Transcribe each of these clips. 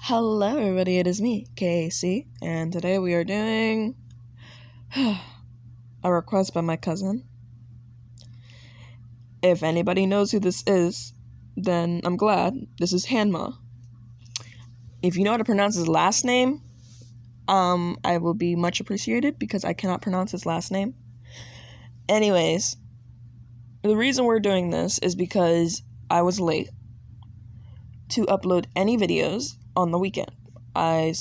Hello, everybody. It is me, KAC, and today we are doing a request by my cousin. If anybody knows who this is, then I'm glad. This is Hanma. If you know how to pronounce his last name, I will be much appreciated because I cannot pronounce his last name. Anyways, the reason we're doing this is because I was late to upload any videos on the weekend. I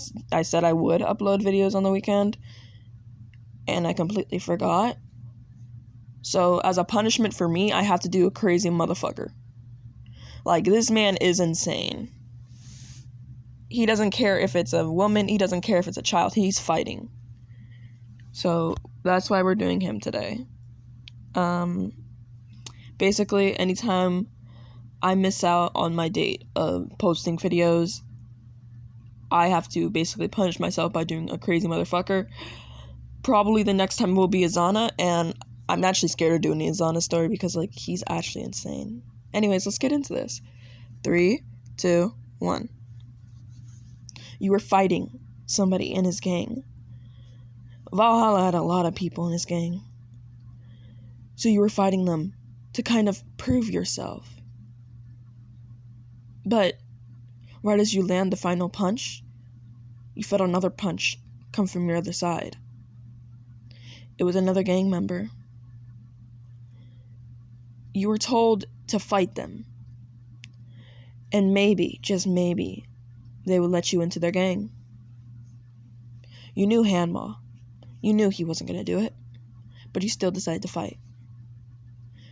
said I would upload videos on the weekend, and I completely forgot. So, as a punishment for me, I have to do a crazy motherfucker. Like, this man is insane. He doesn't care if it's a woman, he doesn't care if it's a child, he's fighting. So, that's why we're doing him today. Basically, anytime I miss out on my date of posting videos, I have to basically punish myself by doing a crazy motherfucker. Probably the next time will be Azana, and I'm actually scared of doing the Azana story because, he's actually insane. Anyways, let's get into this. 3, 2, 1. You were fighting somebody in his gang. Valhalla had a lot of people in his gang. So you were fighting them to kind of prove yourself. But right as you land the final punch, you felt another punch come from your other side. It was another gang member. You were told to fight them. And maybe, just maybe, they would let you into their gang. You knew Hanma. You knew he wasn't going to do it. But you still decided to fight.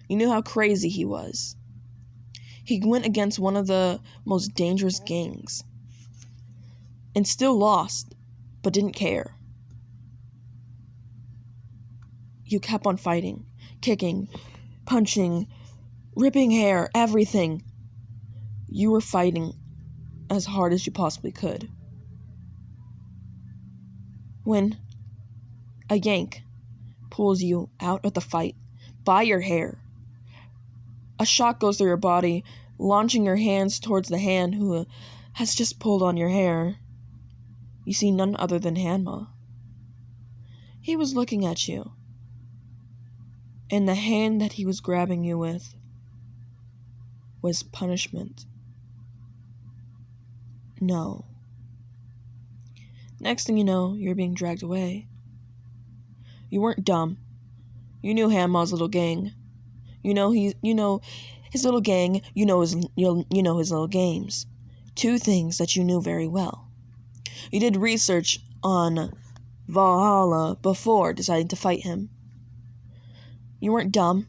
You knew how crazy he was. He went against one of the most dangerous gangs. And still lost, but didn't care. You kept on fighting, kicking, punching, ripping hair, everything. You were fighting as hard as you possibly could. When a yank pulls you out of the fight by your hair, a shot goes through your body, launching your hands towards the hand who has just pulled on your hair. You see none other than Hanma. He was looking at you, and the hand that he was grabbing you with was punishment. No. Next thing you know, you're being dragged away. You weren't dumb. You knew Hanma's little gang. You know his little gang. You know his little games. Two things that you knew very well. You did research on Valhalla before deciding to fight him. You weren't dumb.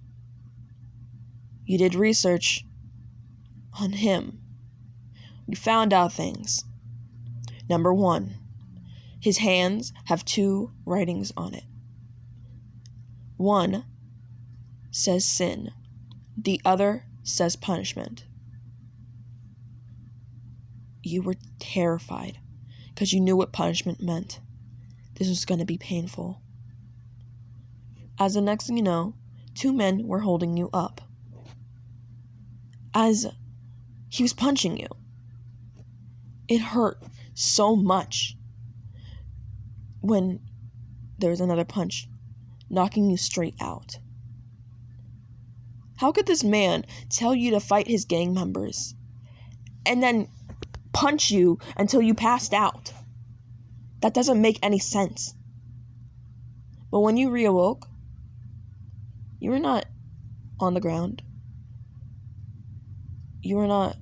You did research on him. You found out things. Number 1, his hands have 2 writings on it. One says sin. The other says punishment. You were terrified because you knew what punishment meant. This was going to be painful. As the next thing you know, 2 men were holding you up. As he was punching you, it hurt so much when there was another punch knocking you straight out. How could this man tell you to fight his gang members and then punch you until you passed out? That doesn't make any sense. But when you reawoke, you were not on the ground. You were not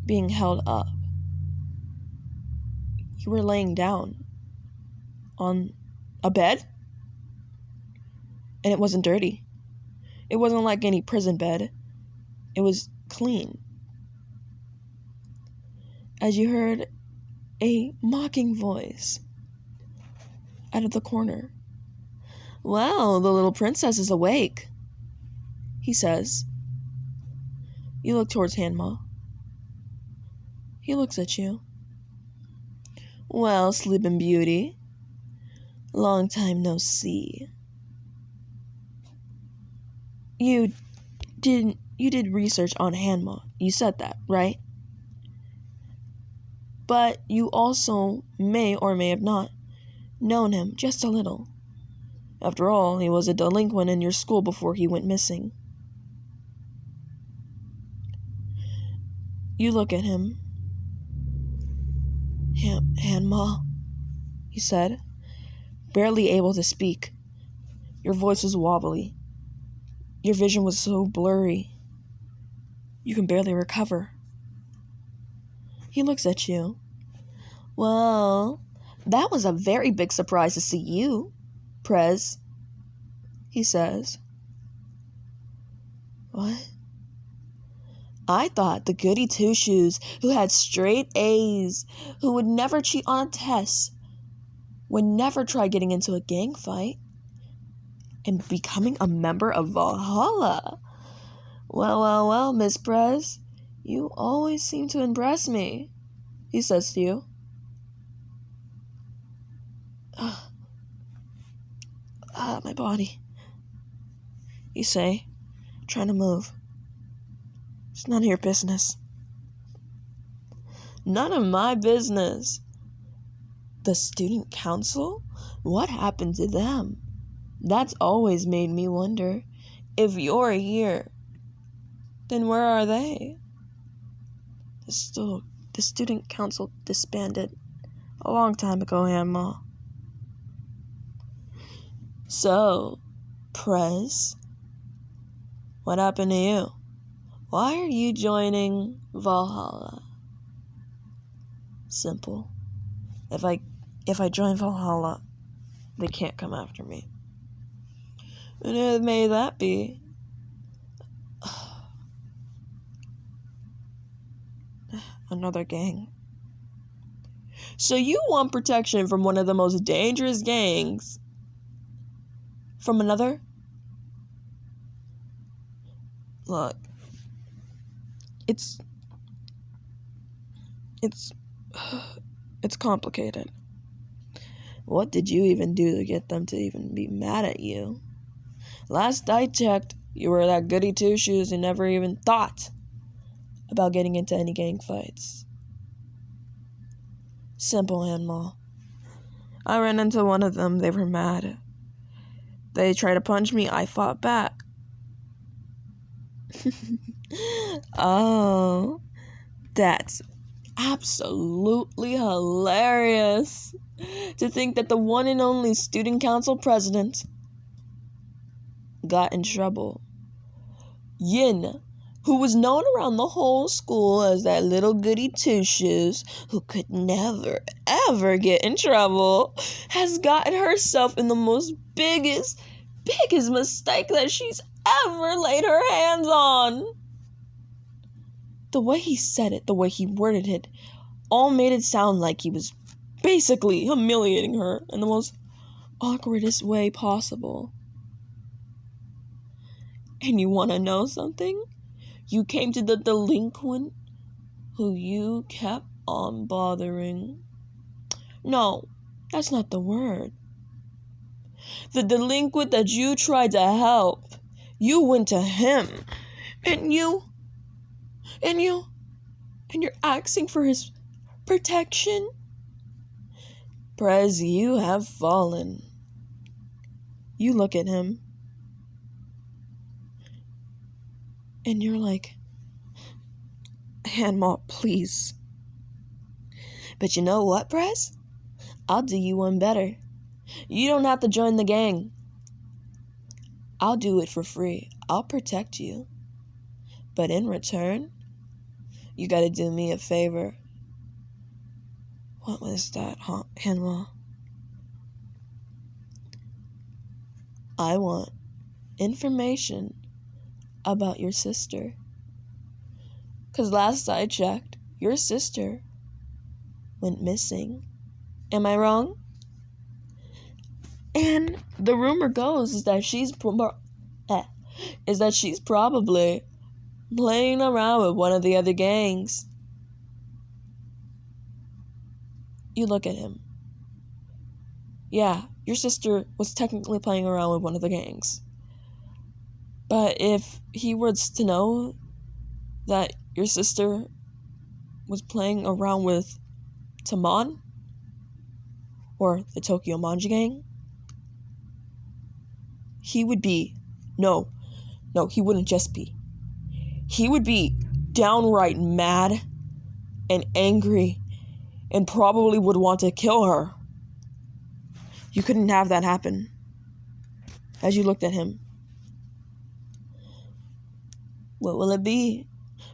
being held up. You were laying down on a bed, and it wasn't dirty. It wasn't like any prison bed. It was clean. As you heard a mocking voice out of the corner. "Well, the little princess is awake," he says. You look towards Hanma. He looks at you. "Well, Sleeping Beauty, long time no see. You did research on Hanma. You said that, right? But you also may or may have not known him just a little. After all, he was a delinquent in your school before he went missing. You look at him. Hanma, he said, barely able to speak. Your voice was wobbly. Your vision was so blurry. You can barely recover. He looks at you. Well, that was a very big surprise to see you, Prez, he says. What? I thought the goody two-shoes who had straight A's, who would never cheat on a test, would never try getting into a gang fight and becoming a member of Valhalla. Well, Miss Prez, you always seem to impress me, he says to you. My body, you say, trying to move. It's none of your business. None of my business. The student council? What happened to them? That's always made me wonder. If you're here, then where are they? The student council disbanded a long time ago, Hanma. So, Prez, what happened to you? Why are you joining Valhalla? Simple. If I join Valhalla, they can't come after me. And who may that be? Another gang. So you want protection from one of the most dangerous gangs from another? Look, it's complicated. What did you even do to get them to even be mad at you? Last I checked, you were that goody two-shoes who never even thought about getting into any gang fights. Simple, Hanma. I ran into one of them. They were mad. They tried to punch me. I fought back. Oh, that's absolutely hilarious. To think that the one and only student council president got in trouble. Yin, who was known around the whole school as that little goody two-shoes who could never, ever get in trouble, has gotten herself in the most biggest mistake that she's ever laid her hands on. The way he said it, the way he worded it, all made it sound like he was basically humiliating her in the most awkwardest way possible. And you want to know something? You came to the delinquent who you kept on bothering. No, that's not the word. The delinquent that you tried to help. You went to him. And you're asking for his protection? Prez, you have fallen. You look at him. And you're like, Hanma, please. But you know what, Prez? I'll do you one better. You don't have to join the gang. I'll do it for free. I'll protect you. But in return, you gotta do me a favor. What was that, Hanma? I want information about your sister. 'Cause last I checked, your sister went missing. Am I wrong? And the rumor goes is that she's probably playing around with one of the other gangs. You look at him. Yeah, your sister was technically playing around with one of the gangs. But if he was to know that your sister was playing around with to Mon or the Tokyo Manji Gang, he would be, no, he wouldn't just be. He would be downright mad and angry and probably would want to kill her. You couldn't have that happen. As you looked at him. What will it be?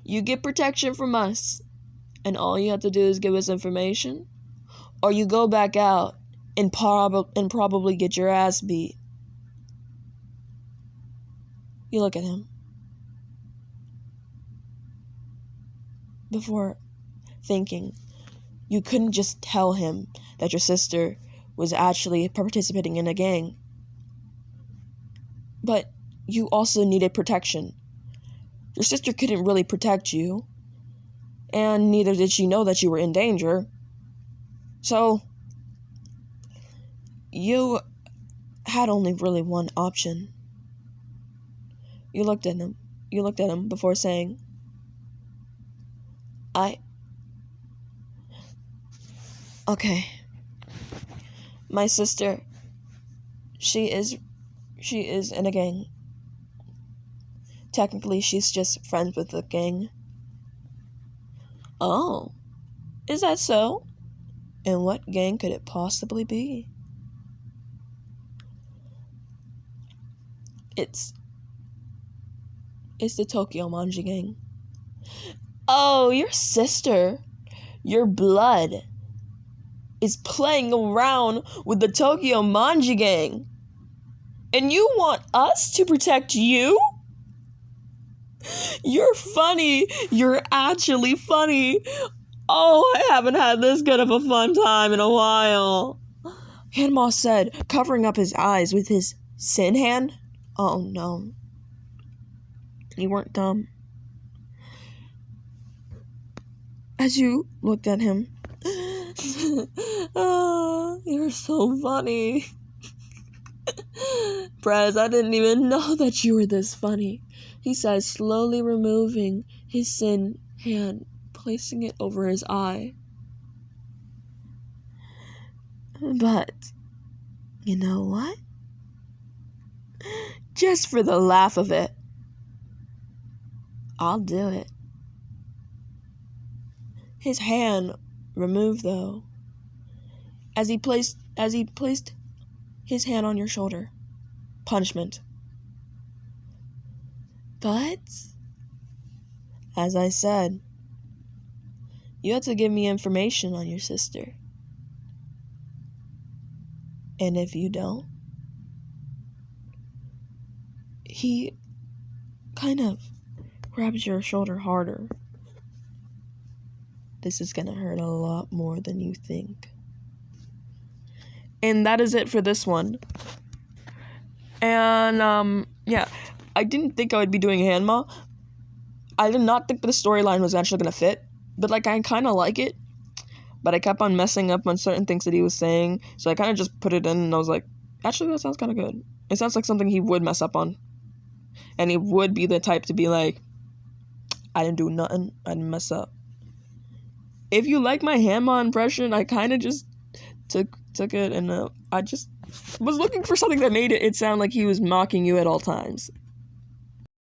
You get protection from us, and all you have to do is give us information, or you go back out and probably get your ass beat. You look at him. Before thinking, you couldn't just tell him that your sister was actually participating in a gang. But you also needed protection. Your sister couldn't really protect you, and neither did she know that you were in danger. So, you had only really one option. You looked at him before saying, okay, my sister, she is in a gang. Technically, she's just friends with the gang. Oh, is that so? And what gang could it possibly be? It's the Tokyo Manji Gang. Oh, your sister, your blood, is playing around with the Tokyo Manji Gang. And you want us to protect you? You're funny. You're actually funny. Oh, I haven't had this good of a fun time in a while. Hanma said, covering up his eyes with his sin hand. Oh no. You weren't dumb. As you looked at him, oh, you're so funny. Prez, I didn't even know that you were this funny, he said, slowly removing his sin hand, placing it over his eye. But, you know what? Just for the laugh of it, I'll do it. His hand removed, though, as he placed his hand on your shoulder. Punishment. But, as I said, you have to give me information on your sister. And if you don't, he kind of grabs your shoulder harder. This is gonna hurt a lot more than you think. And that is it for this one. And, yeah, I didn't think I would be doing Hanma. I did not think the storyline was actually gonna fit. But, I kind of like it. But I kept on messing up on certain things that he was saying. So I kind of just put it in and I was like, actually, that sounds kind of good. It sounds like something he would mess up on. And he would be the type to be like, I didn't do nothing. I didn't mess up. If you like my Hanma impression, I kind of just took it and I just was looking for something that made it sound like he was mocking you at all times.